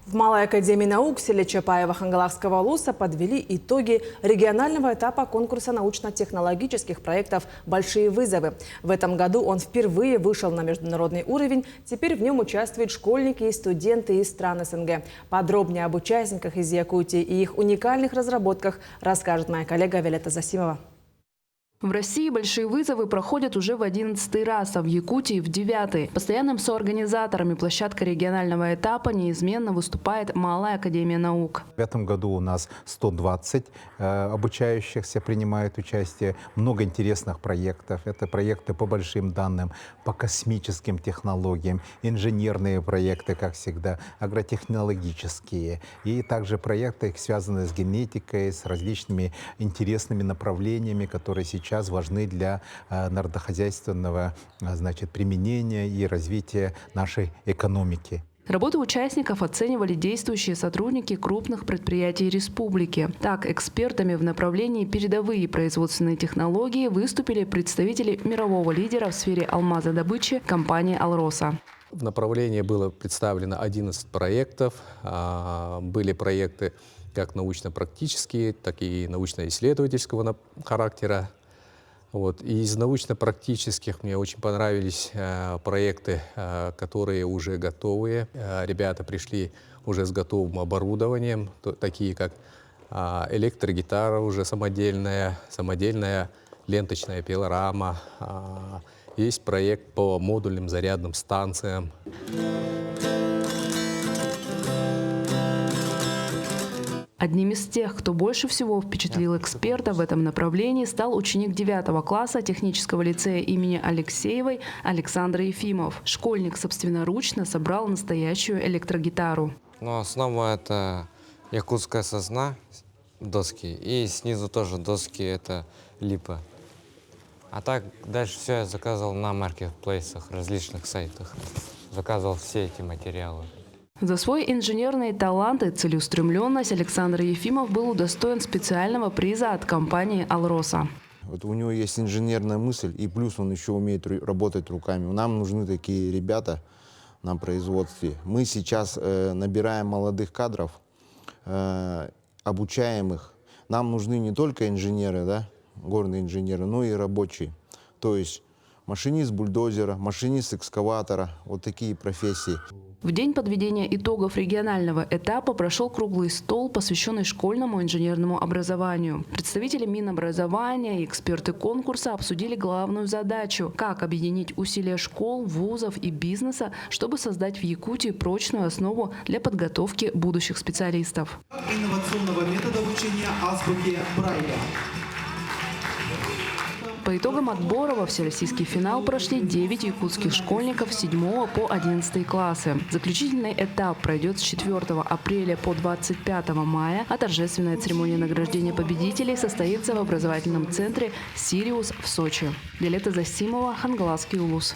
В Малой академии наук в селе Чапаева Хангалахского улуса подвели итоги регионального этапа конкурса научно-технологических проектов «Большие вызовы». В этом году он впервые вышел на международный уровень. Теперь в нем участвуют школьники и студенты из стран СНГ. Подробнее об участниках из Якутии и их уникальных разработках расскажет моя коллега Виолетта Засимова. В России большие вызовы проходят уже в 11-й раз, а в Якутии в 9-й. Постоянным соорганизаторами площадка регионального этапа неизменно выступает Малая академия наук. В этом году у нас 120 обучающихся принимают участие. Много интересных проектов. Это проекты по большим данным, по космическим технологиям, инженерные проекты, как всегда, агротехнологические. И также проекты, связанные с генетикой, с различными интересными направлениями, которые сейчас важны для народохозяйственного, применения и развития нашей экономики. Работу участников оценивали действующие сотрудники крупных предприятий республики. Так, экспертами в направлении передовые производственные технологии выступили представители мирового лидера в сфере алмазодобычи компании «Алроса». В направлении было представлено 11 проектов. Были проекты как научно-практические, так и научно-исследовательского характера. Из научно-практических мне очень понравились проекты, которые уже готовые. Ребята пришли уже с готовым оборудованием, такие как электрогитара уже самодельная ленточная пилорама. Есть проект по модульным зарядным станциям. Одним из тех, кто больше всего впечатлил эксперта в этом направлении, стал ученик 9 класса технического лицея имени Алексеевой Александр Ефимов. Школьник собственноручно собрал настоящую электрогитару. Основа — это якутская сосна, доски, и снизу тоже доски — это липа. А так дальше все я заказывал на маркетплейсах, различных сайтах. Заказывал все эти материалы. За свой инженерный талант и целеустремленность Александр Ефимов был удостоен специального приза от компании «Алроса». У него есть инженерная мысль, и плюс он еще умеет работать руками. Нам нужны такие ребята на производстве. Мы сейчас набираем молодых кадров, обучаем их. Нам нужны не только инженеры, горные инженеры, но и рабочие. То есть машинист бульдозера, машинист экскаватора, вот такие профессии. В день подведения итогов регионального этапа прошел круглый стол, посвященный школьному инженерному образованию. Представители Минобразования и эксперты конкурса обсудили главную задачу – как объединить усилия школ, вузов и бизнеса, чтобы создать в Якутии прочную основу для подготовки будущих специалистов. Инновационного метода обучения азбуки Брайля. По итогам отбора во всероссийский финал прошли 9 якутских школьников с 7 по 11 классы. Заключительный этап пройдет с 4 апреля по 25 мая, а торжественная церемония награждения победителей состоится в образовательном центре «Сириус» в Сочи. Виолетта Засимова, Хангалахский улус.